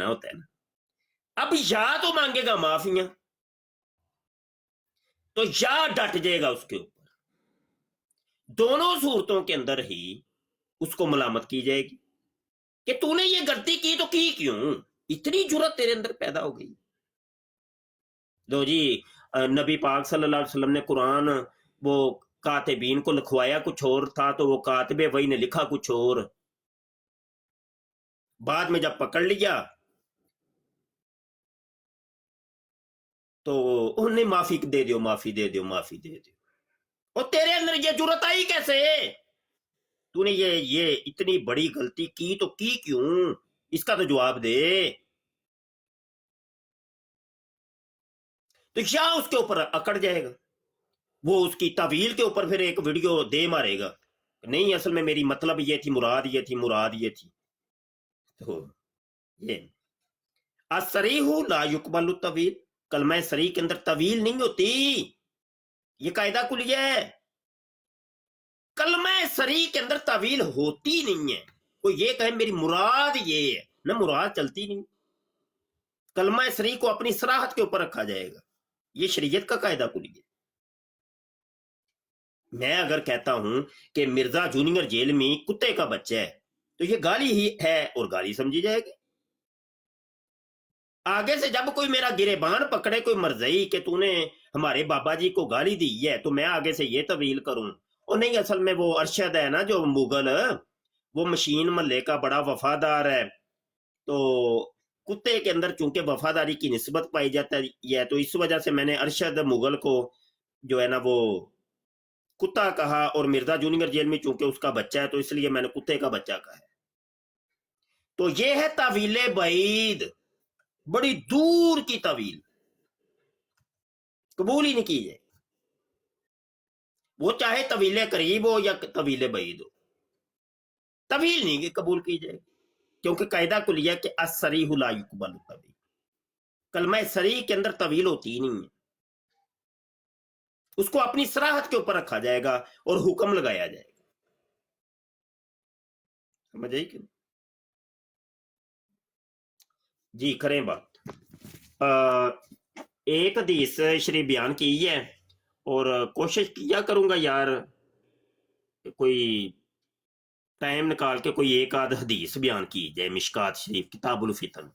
जाना होता है ना, अब या तो मांगेगा माफियां तो या डट जाएगा उसके ऊपर। दोनों सूरतों के अंदर ही उसको मलामत की जाएगी कि तूने ये गलती की तो की क्यों, इतनी जुर्रत तेरे अंदर पैदा हो गई। लो जी, नबी पाक सल्लल्लाहु अलैहि वसल्लम ने कुरान वो कातिबीन को लिखवाया कुछ और था, तो वो कातिबे वही ने लिखा कुछ और। बाद में जब पकड़ लिया तो उन्हें माफी दे दो, माफी दे दो, माफी दे दो। और तेरे अंदर ये जुर्रत आई कैसे? तूने ये इतनी बड़ी गलती की तो की क्यों, इसका तो जवाब दे। तो या उसके ऊपर अकड़ जाएगा, वो उसकी तवील के ऊपर फिर एक वीडियो दे मारेगा, नहीं असल में मेरी मतलब ये थी, मुराद ये थी, मुराद ये थी। तो ये असरीहु ला युकबलु तवील, कलमा सरी के अंदर तवील नहीं होती, ये कायदा कुलिया है। कलमा सरी के अंदर तवील होती नहीं है। कोई ये कहे मेरी मुराद ये है ना, मुराद चलती नहीं। कलमा सरी को अपनी सराहत के ऊपर रखा जाएगा, ये शरीयत का कायदा कुलिया। मैं अगर कहता हूं कि मिर्जा जूनियर जेल में कुत्ते का बच्चा है तो ये गाली ही है और गाली समझी जाएगी। आगे से जब कोई मेरा गिरेबान पकड़े, कोई मर्जई कि तूने हमारे बाबा जी को गाली दी है, तो मैं आगे से ये तवील करूं और नहीं असल में वो अरशद है ना जो मुगल, वो मशीन महल्ले का बड़ा वफादार है, तो कुत्ते के अंदर चूंकि वफादारी की निस्बत पाई जाती है, तो इस वजह से मैंने अरशद मुगल को जो है ना वो कुत्ता कहा, और मिर्जा जूनियर जेल में चूंकि उसका बच्चा है तो इसलिए मैंने कुत्ते का बच्चा कहा है। तो ये है तवीले बईद, बड़ी दूर की तवील, कबूल ही नहीं की जाए, वो चाहे तवीले करीब हो या तवीले बईद हो, तवील नहीं कबूल की जाए, क्योंकि कायदा कुलिया कि असरीहु ला युकबलु तवील, कलमा सरी के अंदर तवील होती ही नहीं है। उसको अपनी सराहत के ऊपर रखा जाएगा और हुक्म लगाया जाएगा। समझ आई कि जी? करें बात। एक हदीस शरीफ बयान की है और कोशिश किया करूंगा यार कोई टाइम निकाल के कोई एक आध हदीस बयान की जाए मिशकात शरीफ किताबुल फितन।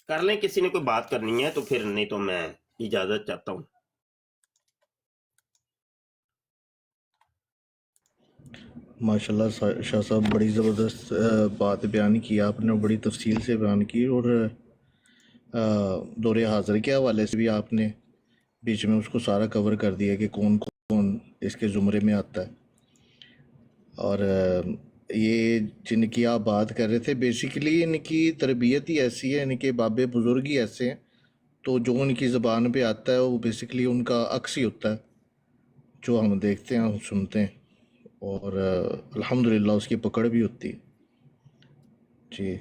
कर लें, किसी ने कोई बात करनी है तो फिर, नहीं तो मैं इजाजत चाहता हूँ। माशाल्लाह शाह साहब, बड़ी ज़बरदस्त बात बयान की आपने, बड़ी तफसील से बयान की, और दौरे हाज़िर के हवाले से भी आपने बीच में उसको सारा कवर कर दिया कि कौन कौन इसके ज़ुमरे में आता है। और ये जिनकी आप बात कर रहे थे, बेसिकली इनकी तरबियत ही ऐसी है, इनके बाबे बुज़ुर्ग ही ऐसे हैं, तो जो उनकी ज़बान पे आता है वो बेसिकली उनका अक्स ही होता है जो हम देखते हैं, हम सुनते हैं, और अल्हम्दुलिल्लाह उसकी पकड़ भी होती है। जी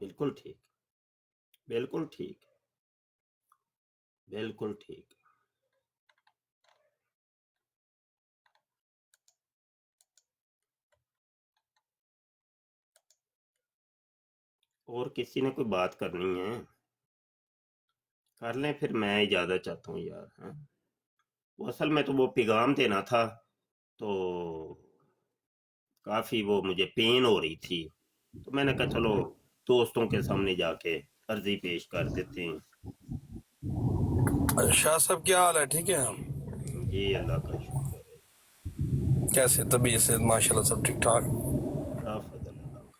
बिल्कुल ठीक, बिल्कुल ठीक, बिल्कुल ठीक। और किसी ने कोई बात करनी है कर लें, फिर मैं इजाजत चाहता हूँ यार। हाँ, वो असल में तो वो पैगाम देना था, तो काफी वो मुझे पेन हो रही थी, तो मैंने कहा चलो दोस्तों के सामने जाके अर्जी पेश कर देते हैं। शाह साहब क्या हाल है? ठीक है? जी अल्लाह का शुक्र है, कैसे तबीयत से? माशाल्लाह सब ठीक ठाक। बड़ा फजल अल्लाह का।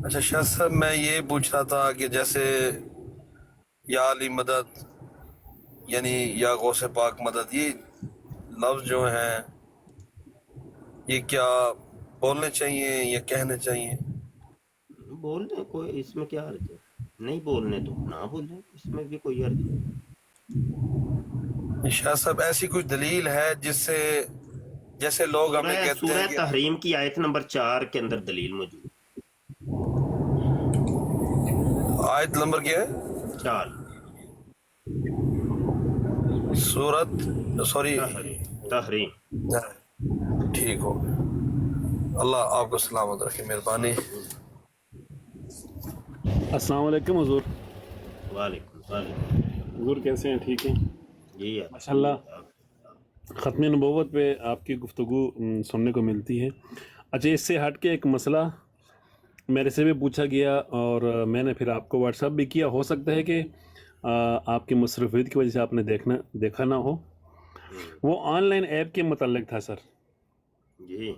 अच्छा शाह साहब, मैं ये पूछ रहा था कि जैसे या अली मदद यानी या गौसे पाक मदद, ये लफ्ज़ जो हैं ये क्या बोलने चाहिए या कहने चाहिए? बोलने कोई इसमें क्या अर्ज है, नहीं बोलने तो ना बोले, इसमें भी कोई अर्ज नहीं। शाह साहब ऐसी कुछ दलील है जिससे, जैसे लोग हमें कहते हैं सूरह कि तहरीम की आयत नंबर 4 के अंदर दलील मौजूद, आयत नंबर क्या है? 4 सूरत, सॉरी तहरीम। ठीक हो, اللہ آپ کو سلامت رکھے، مہربانی. السلام علیکم حضور. وعلیکم السلام. حضور کیسے ہیں؟ ٹھیک ہیں جی ماشاء اللہ. ختم نبوت پہ آپ کی گفتگو سننے کو ملتی ہے. اچھا، اس سے ہٹ کے ایک مسئلہ میرے سے بھی پوچھا گیا اور میں نے پھر آپ کو واٹس ایپ بھی کیا. ہو سکتا ہے کہ آپ کی مصروفیت کی وجہ سے آپ نے دیکھا نہ ہو. وہ آن لائن ایپ کے متعلق تھا سر. جی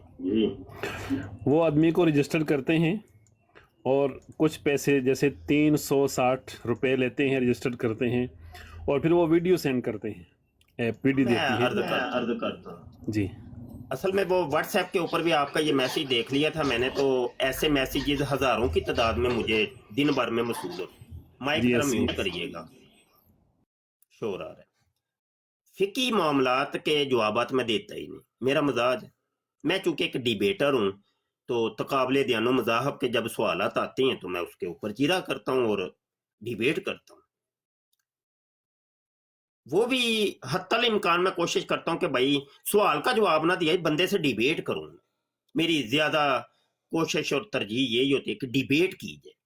وہ آدمی کو رجسٹر کرتے ہیں اور کچھ پیسے جیسے 360 روپے لیتے ہیں، رجسٹر کرتے ہیں اور پھر وہ ویڈیو سینڈ کرتے ہیں. ایپ پی ڈی میں دیتی عرض ہے. کرتا ہوں. جی اصل میں وہ واٹس ایپ کے اوپر بھی آپ کا یہ میسیج دیکھ لیا تھا میں نے، تو ایسے میسیجز ہزاروں کی تعداد میں مجھے دن بھر میں موصول ہوتے. مائک جی طرح ایسے میوٹ کریے گا، شور آ رہا ہے. فقی معاملات کے جوابات میں دیتا ہی نہیں، میرا مزاج ہے. میں چونکہ ایک ڈیبیٹر ہوں تو تقابل دیان و مذاہب کے جب سوالات آتے ہیں تو میں اس کے اوپر جیرا کرتا ہوں اور ڈیبیٹ کرتا ہوں. وہ بھی حتی الامکان میں کوشش کرتا ہوں کہ بھائی سوال کا جواب نہ دیا، بندے سے ڈیبیٹ کروں. میری زیادہ کوشش اور ترجیح یہی ہوتی ہے کہ ڈیبیٹ کی جائے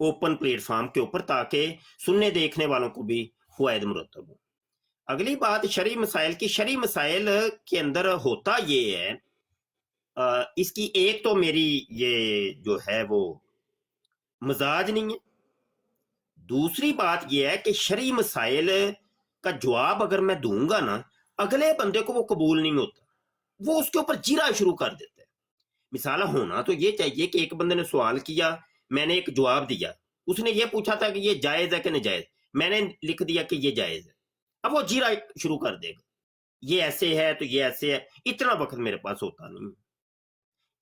اوپن پلیٹ فارم کے اوپر، تاکہ سننے دیکھنے والوں کو بھی فوائد مرتب ہو. اگلی بات شرعی مسائل کی. شرعی مسائل کے اندر ہوتا یہ ہے، اس کی ایک تو میری یہ جو ہے وہ مزاج نہیں ہے. دوسری بات یہ ہے کہ شرعی مسائل کا جواب اگر میں دوں گا نا، اگلے بندے کو وہ قبول نہیں ہوتا، وہ اس کے اوپر جیرا شروع کر دیتا ہے. مثال ہونا تو یہ چاہیے کہ ایک بندے نے سوال کیا، میں نے ایک جواب دیا. اس نے یہ پوچھا تھا کہ یہ جائز ہے کہ ناجائز، میں نے لکھ دیا کہ یہ جائز ہے. اب وہ جیرا شروع کر دے گا، یہ ایسے ہے تو یہ ایسے ہے. اتنا وقت میرے پاس ہوتا نہیں.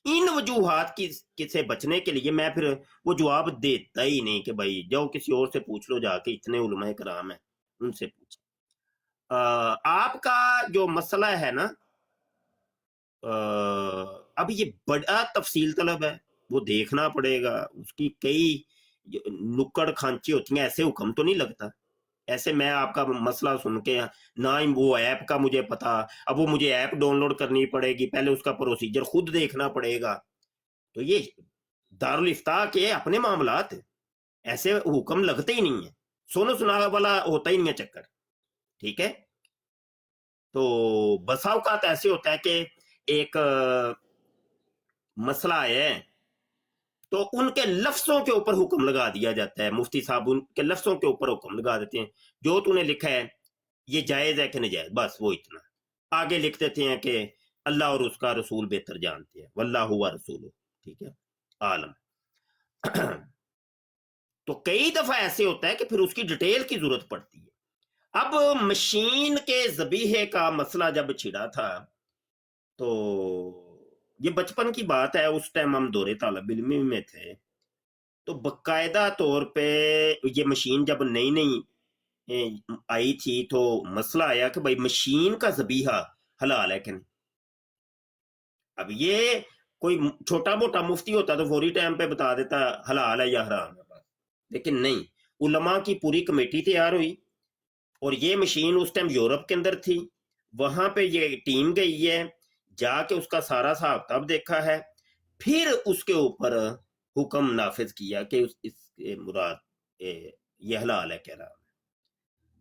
ان وجوہات کی سے بچنے کے لیے میں پھر وہ جواب دیتا ہی نہیں کہ بھائی جاؤ کسی اور سے پوچھ لو، جا کے اتنے علماء کرام ہیں ان سے پوچھ. آپ کا جو مسئلہ ہے نا، اب یہ بڑا تفصیل طلب ہے، وہ دیکھنا پڑے گا. اس کی کئی نکڑ کھانچی ہوتی ہیں، ایسے حکم تو نہیں لگتا. ایسے میں آپ کا مسئلہ سن کے نہ ہی وہ ایپ کا مجھے پتا، اب وہ مجھے ایپ ڈاؤن لوڈ کرنی پڑے گی، پہلے اس کا پروسیجر خود دیکھنا پڑے گا. تو یہ دارالافتاء کے اپنے معاملات ہیں، ایسے حکم لگتے ہی نہیں ہیں. سونا سنا والا ہوتا ہی نہیں ہے چکر. ٹھیک ہے، تو بسا اوقات ایسے ہوتا ہے کہ ایک مسئلہ ہے تو ان کے لفظوں کے اوپر حکم لگا دیا جاتا ہے. مفتی صاحب ان کے لفظوں کے اوپر حکم لگا دیتے ہیں، جو تو نے لکھا ہے یہ جائز ہے کہ ناجائز، بس وہ اتنا. آگے لکھ دیتے ہیں کہ اللہ اور اس کا رسول بہتر جانتے ہیں، واللہ ہوا رسول. ٹھیک ہے، عالم. تو کئی دفعہ ایسے ہوتا ہے کہ پھر اس کی ڈیٹیل کی ضرورت پڑتی ہے. اب مشین کے ذبیحے کا مسئلہ جب چھڑا تھا تو یہ بچپن کی بات ہے، اس ٹائم ہم دورے طالب علمی میں تھے، تو باقاعدہ طور پہ یہ مشین جب نئی نئی آئی تھی تو مسئلہ آیا کہ بھائی مشین کا ذبیحہ حلال ہے کہ نہیں. اب یہ کوئی چھوٹا موٹا مفتی ہوتا تو فوری ٹائم پہ بتا دیتا حلال ہے یا حرام ہے، لیکن نہیں. علماء کی پوری کمیٹی تیار ہوئی اور یہ مشین اس ٹائم یورپ کے اندر تھی، وہاں پہ یہ ٹیم گئی ہے، جا کے اس کا سارا حساب کتاب دیکھا ہے، پھر اس کے اوپر حکم نافذ کیا کہ اس مراد یہ حلال ہے کہہ رہا.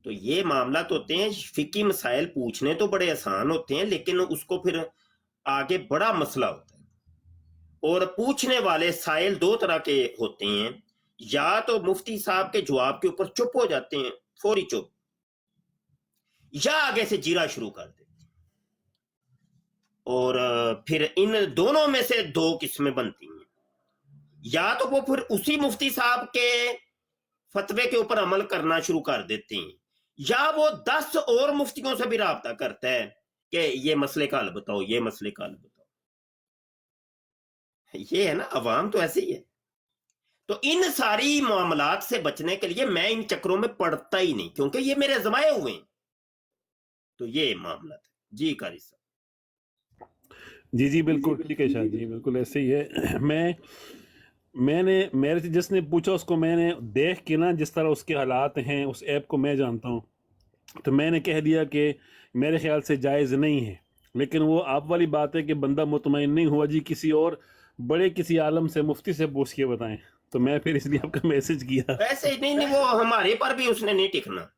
تو یہ معاملات ہوتے ہیں. فقہی مسائل پوچھنے تو بڑے آسان ہوتے ہیں، لیکن اس کو پھر آگے بڑا مسئلہ ہوتا ہے. اور پوچھنے والے سائل دو طرح کے ہوتے ہیں، یا تو مفتی صاحب کے جواب کے اوپر چپ ہو جاتے ہیں، فوری چپ، یا آگے سے جیرا شروع کر دیتے ہیں. اور پھر ان دونوں میں سے دو قسمیں بنتی ہیں، یا تو وہ پھر اسی مفتی صاحب کے فتوے کے اوپر عمل کرنا شروع کر دیتے ہیں، یا وہ 10 اور مفتیوں سے بھی رابطہ کرتا ہے کہ یہ مسئلے کا حل بتاؤ، یہ مسئلے کا حل بتاؤ. یہ ہے نا، عوام تو ایسے ہی ہے. تو ان ساری معاملات سے بچنے کے لیے میں ان چکروں میں پڑتا ہی نہیں، کیونکہ یہ میرے ازمائے ہوئے ہیں. تو یہ معاملات ہے. جی قاری صاحب. جی بالکل ٹھیک ہے شاہ جی، بالکل ایسے ہی ہے. میں نے میرے سے جس نے پوچھا اس کو میں نے دیکھ کے نا، جس طرح اس کے حالات ہیں، اس ایپ کو میں جانتا ہوں، تو میں نے کہہ دیا کہ میرے خیال سے جائز نہیں ہے. लेकिन वो आप वाली बात है कि बंदा मुतमईन नहीं हुआ जी, किसी और बड़े किसी आलम से, मुफ्ती से पूछ के बताएं। तो मैं फिर इसलिए आपका मैसेज किया। वैसे ही नहीं वो हमारे पर भी उसने नहीं टिकना।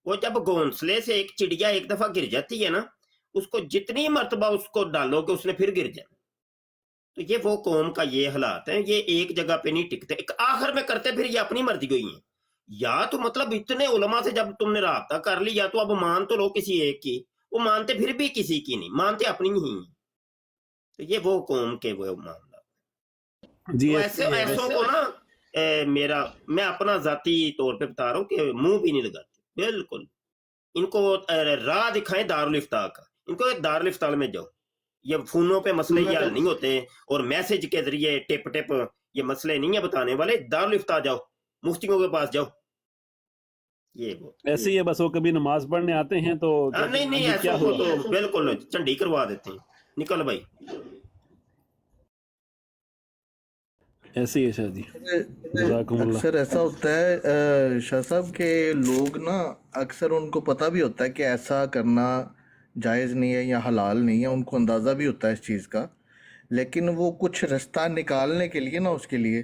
वो जब घोंसले से एक चिड़िया एक दफा गिर जाती है ना, उसको जितनी मर्तबा उसको डालोगे उसने फिर गिर जाना। तो ये वो कौम का ये हालात है, ये एक जगह पे नहीं टिकते, एक आखिर में करते फिर ये अपनी मर्जी को ही है। या तो मतलब इतने उलमा से जब तुमने राब्ता कर लिया तो अब मान तो लो किसी एक की, वो मानते फिर भी किसी की नहीं, मानते अपनी ही। तो ये वो कौम के वो मामला। जी तो ऐसे ऐसों को ना मैं अपना जाती तौर पे बता रहा हूँ कि मुंह भी नहीं लगाते बिल्कुल। इनको राह दिखाएं दारुल इफ्ता का, इनको दारुल इफ्ता में जाओ। ये फोनों पे मसले ये हल नहीं होते और मैसेज के जरिए टिप टिप ये मसले नहीं है बताने वाले। दारुल इफ्ता जाओ, मुफ्तियों के पास जाओ। ये वो ऐसे ही है बस, वो कभी नमाज पढ़ने आते हैं तो नहीं क्या ऐसों को हुआ? तो बिल्कुल झंडी करवा देते हैं। निकल भाई। ऐसे ही है शाह जी। जज़ाकुमुल्लाह। अक्सर ऐसा होता है शाह साहब के लोग ना, अक्सर उनको पता भी होता है कि ऐसा करना जायज़ नहीं है या हलाल नहीं है, उनको अंदाज़ा भी होता है इस चीज़ का, लेकिन वो कुछ रास्ता निकालने के लिए ना, उसके लिए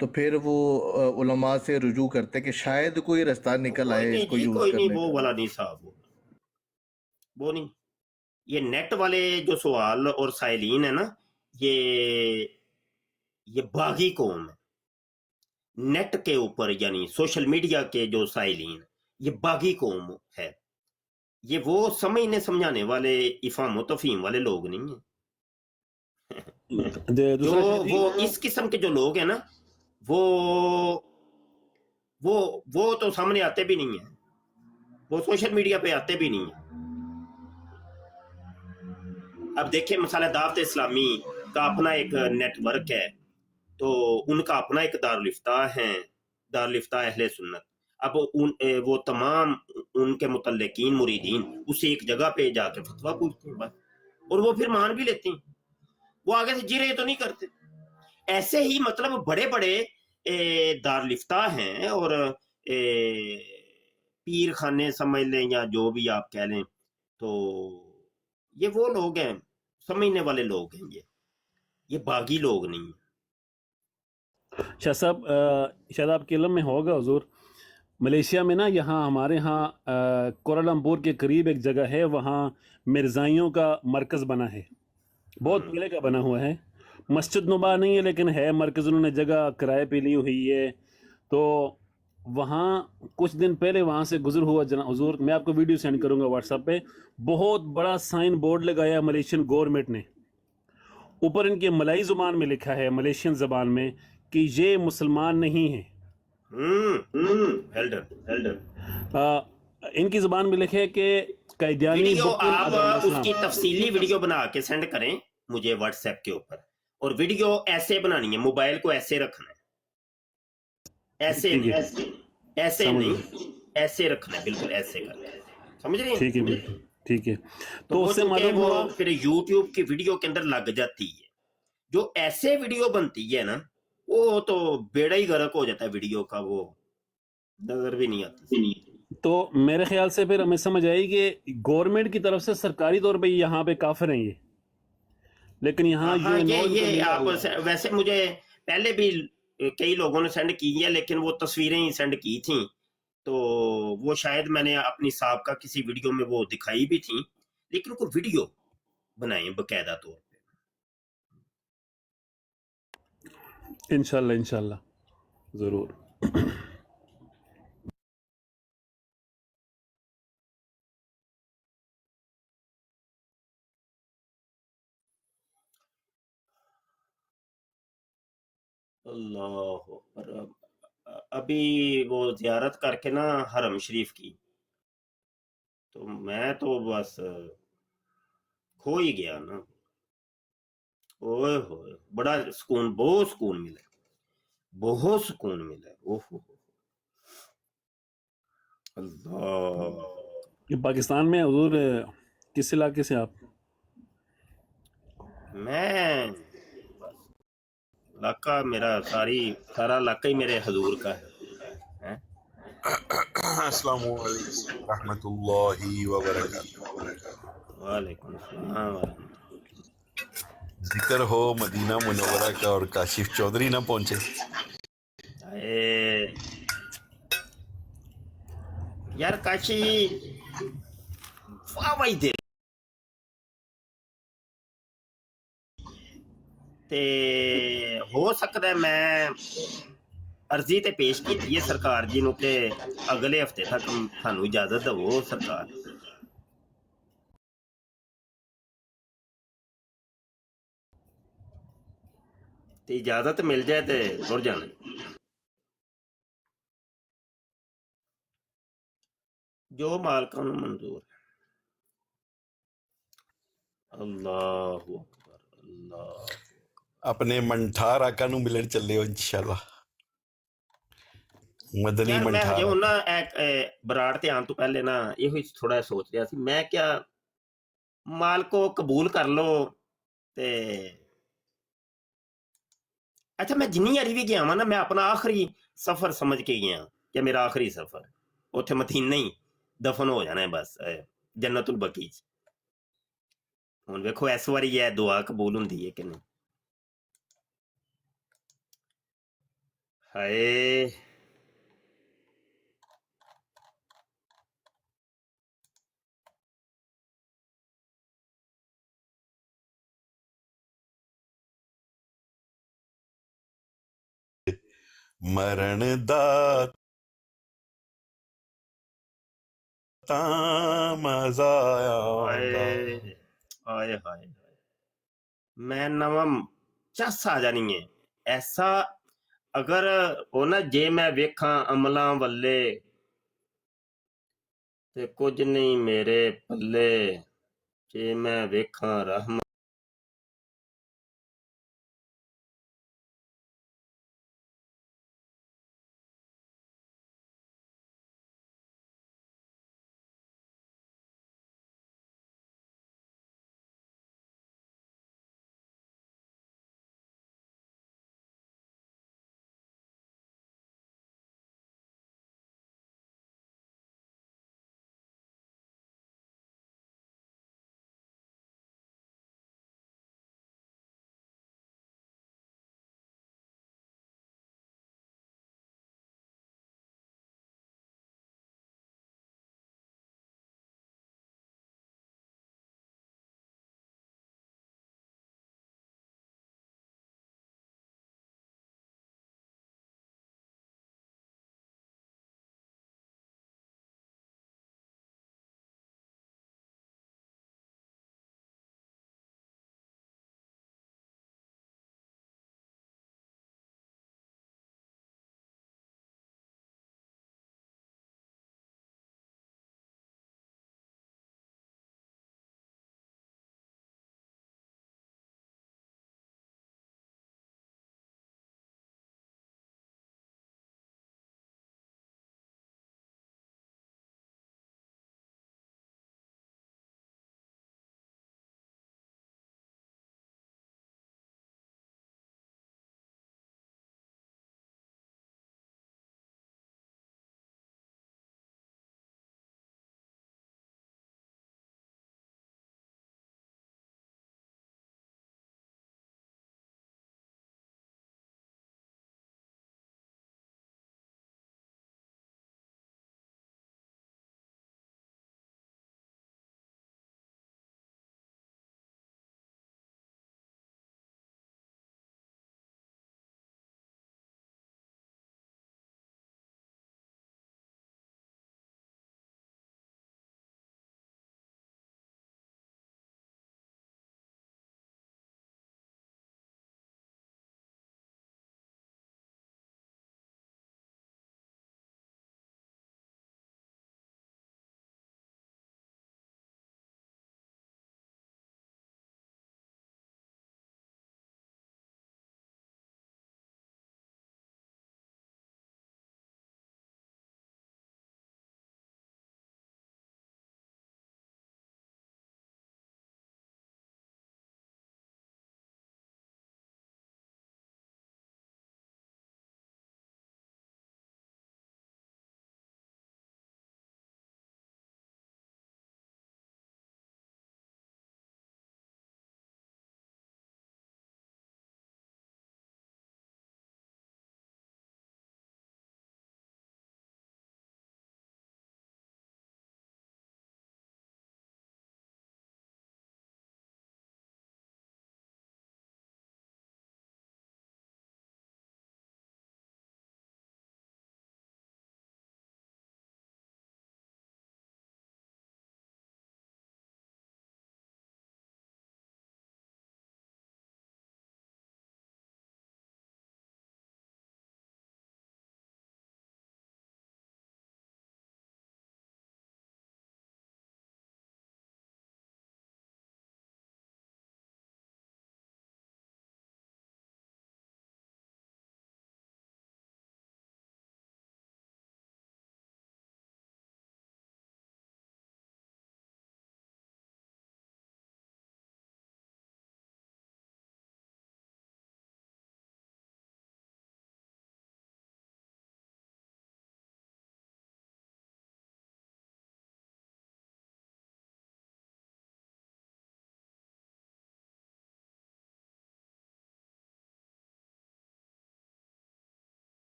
तो फिर वो उलमा से रुजू करते कि शायद कोई रास्ता निकल आए इसको यूज़ कोई नहीं करने वो का। वाला नहीं साहब, वो नहीं। ये नेट वाले जो सवाल और साइलिन है ना, ये बागी कौम है। नेट के ऊपर यानी सोशल मीडिया के जो साइलिन, ये बागी कौम है। ये वो समझने समझाने वाले इफाम तफहीम वाले लोग नहीं है। जो वो इस किस्म के जो लोग हैं ना, वो तो सामने आते भी नहीं है, वो सोशल मीडिया पे आते भी नहीं है। अब देखिए मसाला दावत इस्लामी का अपना एक नेटवर्क है, तो उनका अपना एक दारुल इफ्ता है, दारुल इफ्ता अहले सुन्नत। अब वो तमाम उनके मुतल्लिकीन मुरीदीन उस एक जगह पे जाके फतवा पूछते हैं बस, और वो फिर मान भी लेते हैं, वो आगे से जिरे तो नहीं करते। ऐसे ही मतलब बड़े बड़े दारुल इफ्ता हैं और पीर खाने समझ लें या जो भी आप कह लें, तो ये वो लोग हैं, समझने वाले लोग हैं। ये बागी लोग नहीं हैं। शाह साहब, शायद आपके इल्म में होगा हुजूर, मलेशिया में ना, यहाँ हमारे यहाँ कोलालमपुर के करीब एक जगह है, वहाँ मिर्ज़ाइयों का मरकज़ बना है, बहुत पहले का बना हुआ है। मस्जिद नुमा नहीं है लेकिन है मरकज़, उन्होंने जगह किराए पे ली हुई है। तो वहाँ कुछ दिन पहले वहाँ से गुजर हुआ जना हुजूर, मैं आपको वीडियो सेंड करूँगा व्हाट्सएप पे। बहुत बड़ा साइन बोर्ड लगाया मलेशियन गवर्नमेंट ने, ऊपर इनके मलाई ज़ुबान में लिखा है, मलेशियन ज़बान में, कि ये मुसलमान नहीं है। इनकी ज़बान में लिखे कि कैदियानी वीडियो आप उसकी तफसीली वीडियो बना के सेंड करें मुझे व्हाट्सएप के ऊपर, और वीडियो ऐसे बनानी है, मोबाइल को ऐसे रखना है, ऐसे नहीं, ऐसे नहीं, ऐसे रखना है, बिल्कुल ऐसे करना है, समझ रहे हैं? ठीक है बिल्कुल ठीक है। तो उससे मालूम वो हुआ फिर यूट्यूब की वीडियो के अंदर लग जाती है। जो ऐसे वीडियो बनती है ना, वो तो बेड़ा ही गर्क हो जाता है वीडियो का, वो नजर भी नहीं आती। तो मेरे ख्याल से फिर हमें समझ आई कि गवर्नमेंट की तरफ से सरकारी तौर पे यहाँ पे काफिर हैं ये, लेकिन यहाँ हाँ, ये आप हुआ। वैसे मुझे पहले भी कई लोगों ने सेंड की है, लेकिन वो तस्वीरें ही सेंड की थी, तो वो शायद मैंने अपनी साहब किसी वीडियो में वो दिखाई भी थी, लेकिन उनको वीडियो बनाए बकायदा तौर पे। इंशाल्लाह इंशाल्लाह जरूर। अल्लाह अकबर। अभी वो जियारत करके ना हरम शरीफ की, तो मैं तो बस खो ही गया ना। ओए होए, बड़ा सुकून, बहुत सुकून मिला, बहुत सुकून मिला। ओहो अल्लाह। ये पाकिस्तान में हुजूर किस इलाके से आप? मैं इलाका मेरा सारा इलाका ही मेरे हजूर का है। अस्सलामु अलैकुम रहमतुल्लाहि व बरकातहू। वालेकुम अस्सलाम जिक्र हो मदीना मुनव्वरा का और काशिफ चौधरी ना पहुंचे। ए, यार काशी वाह भाई दे ਤੇ ਹੋ ਸਕਦਾ ਹੈ ਮੈਂ ਅਰਜ਼ੀ ਤੇ ਪੇਸ਼ ਕੀਤੀ ਹੈ ਸਰਕਾਰ ਜੀ ਨੂੰ ਕਿ ਅਗਲੇ ਹਫਤੇ ਤੱਕ ਸਾਨੂੰ ਇਜਾਜ਼ਤ ਦਿਵੋ ਸਰਕਾਰ ਤੇ ਇਜਾਜ਼ਤ ਮਿਲ ਜਾਏ ਤੇ ਤੁਰ ਜਾਣਾ ਜੋ ਮਾਲਕਾਂ ਨੂੰ ਮਨਜ਼ੂਰ ਹੈ ਅੱਲਾਹੁ ਅਕਬਰ ਅੱਲਾਹ अपने मंठार आका नु मिलन चले हो इंशाल्लाह। मदनी ਯਾਰ ਮੈਂ ਹਜੇ मंठार ਹੁਣ ਨਾ ਬਰਾੜ ਤੇ ਆਉਣ ਤੋਂ ਪਹਿਲੇ ਨਾ ਇਹੋ ਹੀ ਥੋੜਾ ਸੋਚ ਰਿਹਾ ਸੀ ਮੈਂ ਕਿਹਾ ਮਾਲਕੋ ਕਬੂਲ ਕਰ ਲਓ ਤੇ ਅੱਛਾ ਮੈਂ ਜਿੰਨੀ ਵਾਰੀ ਵੀ ਗਿਆ ਵਾਂ ਨਾ ਮੈਂ ਆਪਣਾ ਆਖਰੀ ਸਫ਼ਰ ਸਮਝ ਕੇ ਗਿਆ ਕਿ ਮੇਰਾ ਆਖਰੀ ਸਫ਼ਰ ਉੱਥੇ ਮਦੀਨਾ ਹੀ ਦਫਨ ਹੋ ਜਾਣਾ ਹੈ ਬਸ ਜੰਨਤੁਲ ਬਕੀ ਚ ਹੁਣ ਵੇਖੋ ਇਸ ਵਾਰੀ ਇਹ ਦੁਆ ਕਬੂਲ ਹੁੰਦੀ ਹੈ ਕਿ ਨਹੀਂ ਹਾਏ मरण दाता मजा आंदा। ਹਾਏ ਹਾਏ ਹਾਏ ਮੈਂ ਨਵਾਂ ਚੱਸ ਆ ਜਾਣੀ ਹੈ ਐਸਾ ਅਗਰ ਉਹ ਨਾ ਜੇ ਮੈਂ ਵੇਖਾਂ ਅਮਲਾਂ ਵੱਲੇ ਤੇ ਕੁਝ ਨਹੀਂ ਮੇਰੇ ਪੱਲੇ ਜੇ ਮੈਂ ਵੇਖਾਂ ਰਹਿਮਤ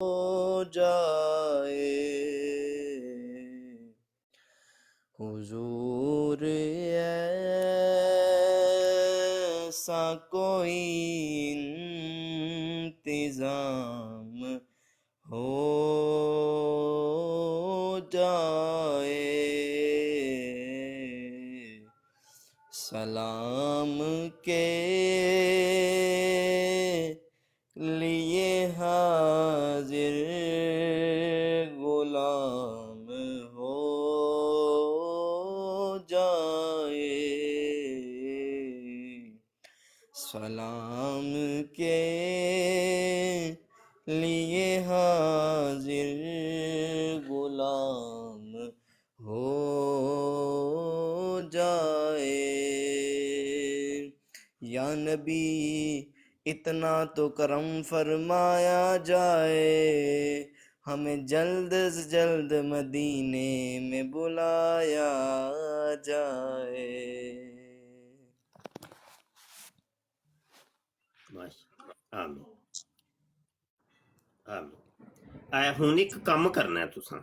جائے حضور ایسا کوئی انتظام ہو جائے سلام کے لیے حاضر غلام ہو جائے سلام کے لیے حاضر غلام ہو جائے یا نبی اتنا تو کرم فرمایا جائے ہمیں جلد از جلد مدینے میں بلایا جائے ماشاء آمین آمین ਹੁਣ ਇੱਕ ਕੰਮ ਕਰਨਾ ਹੈ ਤੁਸੀਂ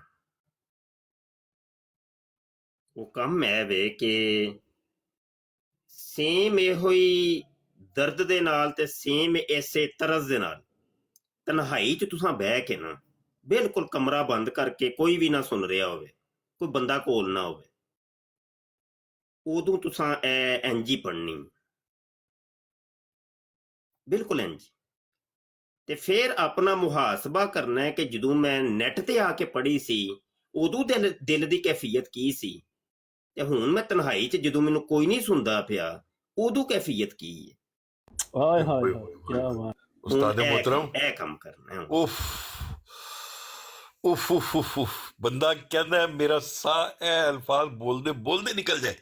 ਉਹ ਕੰਮ ਹੈ ਵੇ ਕਿ ਸੇਮ ਇਹੋ ਹੀ ਦਰਦ ਦੇ ਨਾਲ ਤੇ ਸੇਮ ਇਸੇ ਤਰਜ਼ ਦੇ ਨਾਲ ਤਨਹਾਈ 'ਚ ਤੁਸੀਂ ਬਹਿ ਕੇ ਨਾ ਬਿਲਕੁਲ ਕਮਰਾ ਬੰਦ ਕਰਕੇ ਕੋਈ ਵੀ ਨਾ ਸੁਣ ਰਿਹਾ ਹੋਵੇ ਕੋਈ ਬੰਦਾ ਕੋਲ ਨਾ ਹੋਵੇ ਉਦੋਂ ਤੁਸੀਂ ਇੰਝ ਹੀ ਪੜ੍ਹਨੀ ਬਿਲਕੁਲ ਇੰਝ ਤੇ ਫਿਰ ਆਪਣਾ ਮੁਹਾਸਬਾ ਕਰਨਾ ਹੈ ਕਿ ਜਦੋਂ ਮੈਂ ਨੈਟ ਤੇ ਆ ਕੇ ਪੜ੍ਹੀ ਸੀ ਉਦੋਂ ਦਿਲ ਦੀ ਕੈਫੀਅਤ ਕੀ ਸੀ ਤੇ ਹੁਣ ਮੈਂ ਤਨਹਾਈ 'ਚ ਜਦੋਂ ਮੈਨੂੰ ਕੋਈ ਨਹੀਂ ਸੁਣਦਾ ਪਿਆ ਉਦੋਂ ਕੈਫੀਅਤ ਕੀ ਹੈ हाय हाय हाय क्या बात उस्ताद ਹੁਣ मोहतरम ਇਹ ਕੰਮ ਕਰਨਾ ਹੈ ਹੁਣ। उफ उफ उफ उफ उफ बंदा कहता है मेरा साह ए अल्फाज बोलदे निकल जाए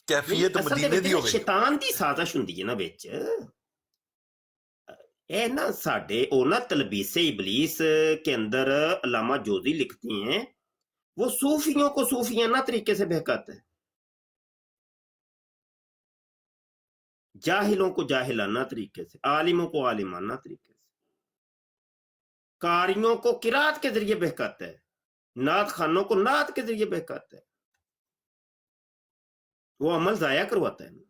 कैफियत ਅਸਲ ਦੇ मदीने ਵਿੱਚ दी ਨਾ होवे ਸ਼ੈਤਾਨ ਦੀ ਸਾਜ਼ਿਸ਼ ਹੁੰਦੀ ਹੈ ਨਾ ਵਿੱਚ ਇਹ ना साढ़े वो ना तलबीसे इबलीस के अंदर अल्लामा जोजी लिखती हैं वो सूफियों को सूफियाना तरीके से बहकाता है जाहिलों को जाहिलाना तरीके से आलिमों को आलिमाना तरीके से कारियों को किरात के जरिए बहकाता है नात खानों को नात के जरिए बहकाता है वो अमल जाया करवाता है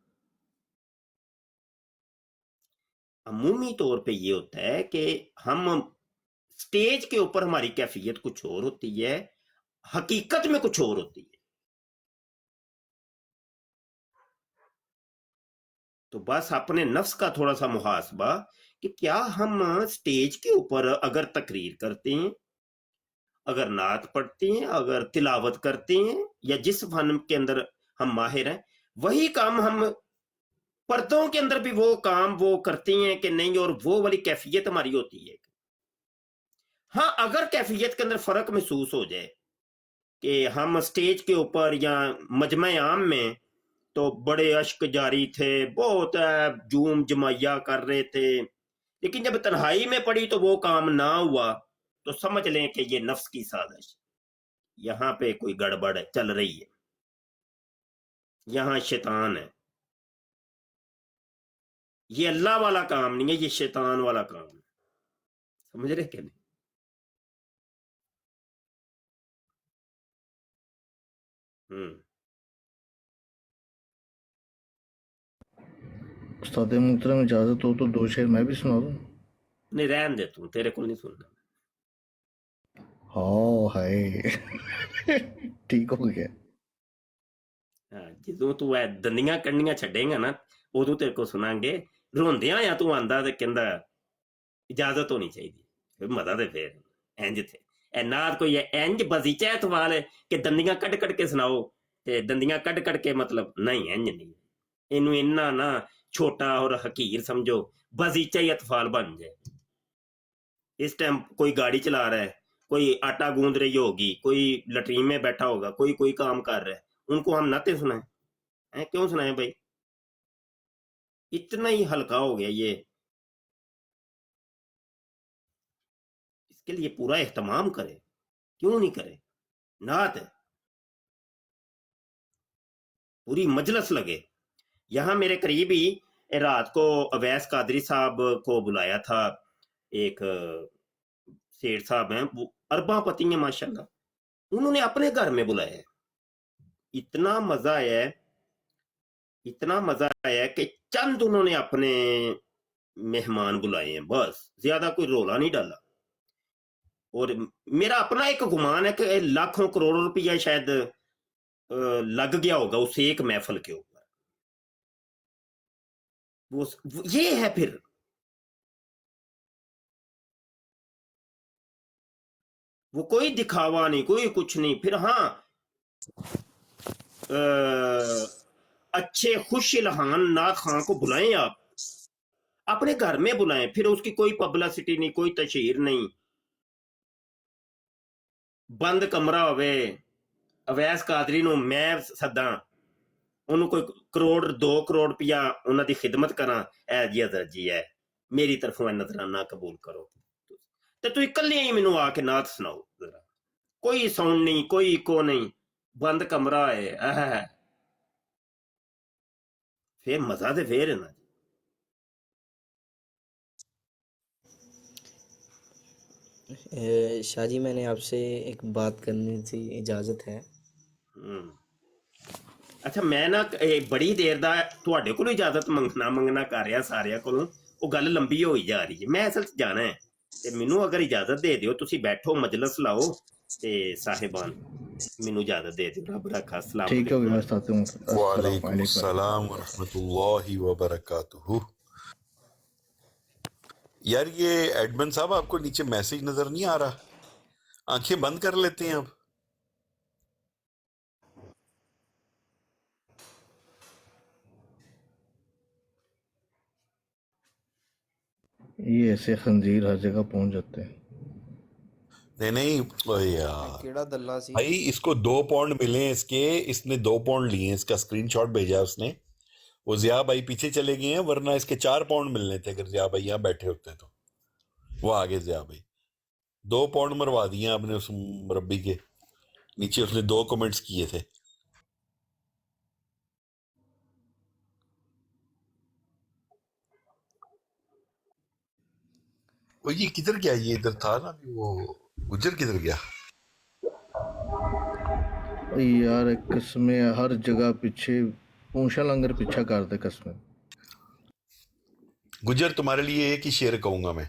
अमूमी तौर पे ये होता है कि हम स्टेज के ऊपर हमारी कैफियत कुछ और होती है हकीकत में कुछ और होती है तो बस अपने नफ्स का थोड़ा सा मुहासबा कि क्या हम स्टेज के ऊपर अगर तकरीर करते हैं अगर नात पढ़ते हैं अगर तिलावत करते हैं या जिस फन के अंदर हम माहिर हैं वही काम हम पर्दों के अंदर भी वो काम वो करते हैं कि नहीं और वो वाली कैफियत हमारी होती है हाँ अगर कैफियत के अंदर फर्क महसूस हो जाए कि हम स्टेज के ऊपर या मजमा आम में तो बड़े अश्क जारी थे बहुत जूम जमाया कर रहे थे लेकिन जब तन्हाई में पड़ी तो वो काम ना हुआ तो समझ लें कि ये नफ्स की साजिश यहाँ पे कोई गड़बड़ चल रही है यहाँ शैतान है ये अल्लाह वाला काम नहीं है ये शैतान वाला काम है समझ रहे क्या नहीं उस्ताद मोहतरम इजाज़त हो तो दो शेर मैं भी सुना दूँ नहीं रहन दे तू तेरे को नहीं सुनना हाँ हाय ठीक हो गया हाँ ਜਦੋਂ ਤੂੰ ਇਹ ਦੰਦੀਆਂ ਕੰਨੀਆਂ ਛੱਡੇਗਾ ਨਾ ਉਦੋਂ ਤੇਰੇ ਕੋ ਸੁਣਾਂਗੇ ਰੋਂਦਿਆਂ ਆ ਤੂੰ ਆਂਦਾ ਤੇ ਕਹਿੰਦਾ ਇਜਾਜ਼ਤ ਹੋਣੀ ਚਾਹੀਦੀ ਫਿਰ ਮਜ਼ਾ ਤੇ ਫੇਰ ਇੰਜ ਤੇ ਇਹ ਨਾ ਕੋਈ ਇੰਜ ਬਜ਼ੀਚਾ ਇਤਵਾਲ ਕਿ ਦੰਦੀਆਂ ਕੱਢ ਕੱਢ ਕੇ ਸੁਣਾਓ ਤੇ ਦੰਦੀਆਂ ਕੱਢ ਕੱਢ ਕੇ ਮਤਲਬ ਨਹੀਂ ਇੰਜ ਨਹੀਂ ਇਹਨੂੰ ਇੰਨਾ ਨਾ ਛੋਟਾ ਔਰ ਹਕੀਰ ਸਮਝੋ ਬਜ਼ੀਚਾ ਹੀ ਅਤਫਾਲ ਬਣ ਜਾਏ इस टाइम कोई गाड़ी चला रहा है कोई आटा गूंद रही होगी कोई लटरीन में बैठा होगा कोई काम कर रहा है उनको हम नाते सुनाएं हैं क्यों सुनाएं भाई इतना ही हल्का हो गया ये इसके लिए पूरा एहतमाम करे क्यों नहीं करे नात है पूरी मजलिस लगे यहाँ मेरे करीब ही रात को अवैस कादरी साहब को बुलाया था एक सेठ साहब हैं, वो अरबापति हैं माशाल्लाह, उन्होंने अपने घर में बुलाया है। इतना मजा आया है, इतना मजा आया है कि चंद उन्होंने अपने मेहमान बुलाए हैं, बस ज्यादा कोई रोला नहीं डाला। और मेरा अपना एक गुमान है कि लाखों करोड़ रुपया शायद लग गया होगा उस एक महफिल के ऊपर। वो ये है फिर वो कोई दिखावा नहीं, कोई कुछ नहीं। फिर हाँ अच्छे खुश इल्हान नात खां को बुलाएं, आप अपने घर में बुलाएं, फिर उसकी कोई पब्लिसिटी नहीं, कोई तशहीर नहीं, बंद कमरा होवे, अवैस कादरी ਨੂੰ मैं सदा ਉਹਨੂੰ ਕੋਈ ਕਰੋੜ 2 ਕਰੋੜ ਰੁਪਇਆ ਉਹਨਾਂ ਦੀ ਖਿਦਮਤ ਕਰਾਂ, ਐ ਜੀ ਹਜ਼ਰਤ ਜੀ ਹੈ ਮੇਰੀ ਤਰਫੋਂ ਨਜ਼ਰਾਨਾ ਕਬੂਲ ਕਰੋ, ਤੇ ਤੁਸੀਂ ਇਕੱਲੇ ਹੀ ਮੈਨੂੰ ਆ ਕੇ ਨਾਤ ਸੁਣਾਓ ਜ਼ਰਾ, ਕੋਈ ਸਾਊਂਡ ਨਹੀਂ, ਕੋਈ ਇਕੋ ਨਹੀਂ, ਬੰਦ ਕਮਰਾ ਹੈ, ਫਿਰ ਮਜ਼ਾ ਤੇ ਫੇਰ ਹੈ ਨਾ। शाह जी मैंने आपसे एक बात करनी थी, इजाज़त है? ਅੱਛਾ ਮੈਂ ਨਾ ਬੜੀ ਦੇਰ ਦਾ ਤੁਹਾਡੇ ਕੋਲੋਂ ਇਜਾਜ਼ਤ ਮੰਗਣਾ ਕਰ ਰਿਹਾ ਸਾਰਿਆਂ ਕੋਲੋਂ, ਉਹ ਗੱਲ ਲੰਬੀ ਹੋਈ ਜਾ ਰਹੀ ਹੈ। ਮੈਂ ਅਸਲ 'ਚ ਜਾਣਾ ਹੈ ਤੇ ਮੈਨੂੰ ਅਗਰ ਇਜਾਜ਼ਤ ਦੇ ਦਿਓ, ਤੁਸੀਂ ਬੈਠੋ ਮਜਲਿਸ ਲਾਓ ਤੇ ਸਾਹਿਬਾਨ ਮੈਨੂੰ ਇਜਾਜ਼ਤ ਦੇ ਦਿਓ। ਰੱਬ ਰੱਖਾ, अस्सलाम ठीक है, वालेकुम। मैं बताता हूँ। अस्सलाम वालेकुम वालेकुम। अस्सलाम व रहमतुल्लाहि व बरकातुहू। यार ये एडमन साहब, आपको नीचे मैसेज नजर नहीं आ रहा? आंखें बंद कर लेते हैं अब। ये ऐसे खंजीर हर जगह पहुंच जाते हैं। नहीं ओए यार केड़ा दल्ला सी? भाई, इसको 2 पाउंड मिले हैं इसके, इसने 2 पाउंड लिए हैं, इसका स्क्रीनशॉट भेजा है उसने। वो जिया भाई पीछे चले गए हैं, वरना इसके 4 पाउंड मिलने थे अगर जिया भाई यहाँ बैठे होते तो। वो आगे जिया भाई 2 पाउंड मरवा दिए आपने उस मुरब्बी के। नीचे उसने 2 कमेंट्स किए थे। वो ये किधर गया? ये इधर था ना, वो गुजर किधर गया? यार कसमें हर जगह पीछे पूंछा लंगर पीछा कर दे कसमें। गुजर, तुम्हारे लिए एक ही शेर कहूंगा मैं।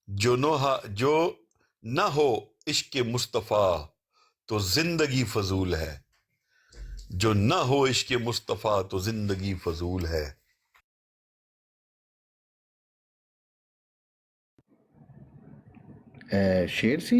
जो न हो इश्क मुस्तफ़ा तो जिंदगी फजूल है, जो न हो इश्क मुस्तफ़ा तो जिंदगी फजूल है। शेर सी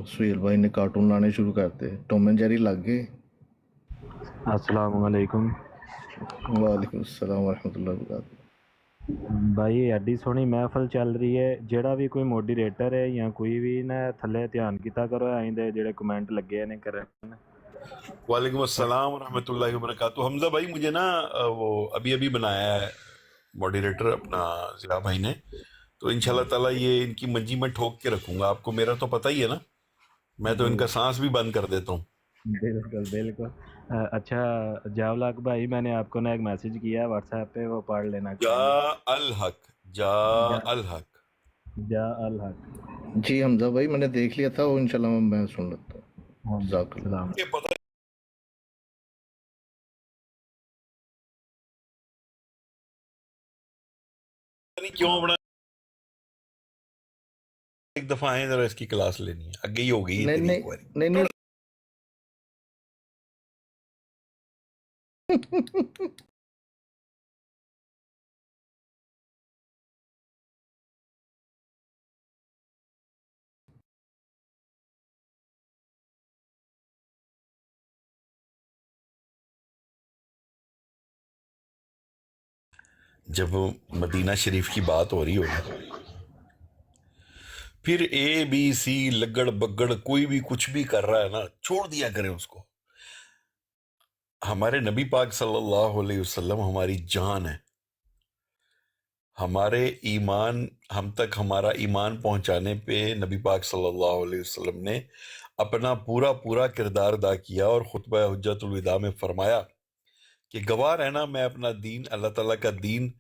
सुहेल भाई ने कार्टून लाने शुरू करते, टॉम एंड जेरी लग गए। अस्सलाम वालेकुम वालेकुम अस्सलाम वरहमतुल्लाहि वबरकातुहू। भाई एडी सोहनी महफल चल रही है, जेड़ा भी कोई मॉडरेटर है या कोई भी ना थले ध्यान किता करो आइंदे जेड़े कमेंट लगे ने करन। वालेकुम अस्सलाम व रहमतुल्लाहि व बरकातुहू। हमजा भाई मुझे ना वो अभी बनाया है मॉडरेटर अपना जिया भाई ने, तो इंशाल्लाह ताला ये इनकी मंजी में ठोक के रखूंगा। आपको मेरा तो पता ही है ना, मैं तो इनका सांस भी बंद कर देता हूँ। बिल्कुल बिल्कुल। अच्छा जावलाक भाई, मैंने आपको ना एक मैसेज किया है व्हाट्सएप पे, वो पढ़ लेना। जा अल हक, जा अल हक, जा अल हक। जी हमजा भाई मैंने देख लिया था, वो इंशाल्लाह मैं सुन लेता हूँ। सलाम। ये पता नहीं क्यों बड़ा, एक दफा आए जरा इसकी क्लास लेनी है, आगे ही हो गई नहीं इतनी नहीं एक बारी। नहीं नहीं जब मदीना शरीफ की बात हो रही होगी, फिर ए बी सी लगड़ बगड़ कोई भी कुछ भी कर रहा है ना, छोड़ दिया करें उसको। हमारे नबी पाक सल्लल्लाहु अलैहि वसल्लम हमारी जान है, ہمارے ایمان ہم تک ہمارا ایمان پہنچانے پہ نبی پاک صلی اللہ علیہ وسلم نے اپنا پورا کردار ادا کیا، اور خطبہ حجت الوداع میں فرمایا کہ گواہ رہنا میں اپنا دین، اللہ تعالیٰ کا دین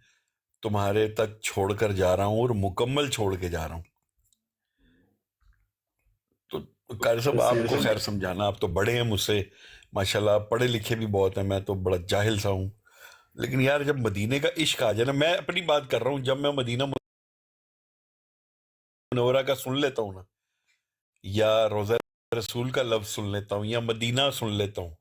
تمہارے تک چھوڑ کر جا رہا ہوں، اور مکمل چھوڑ کے جا رہا ہوں۔ تو قاری صاحب آپ کو خیر سمجھانا، آپ تو بڑے ہیں مجھ سے ماشاءاللہ، آپ پڑھے لکھے بھی بہت ہیں، میں تو بڑا جاہل سا ہوں، لیکن یار جب مدینے کا عشق آ جائے نا، میں اپنی بات کر رہا ہوں، جب میں مدینہ منورہ کا سن لیتا ہوں نا، یا روزہ رسول کا لفظ سن لیتا ہوں، یا مدینہ سن لیتا ہوں،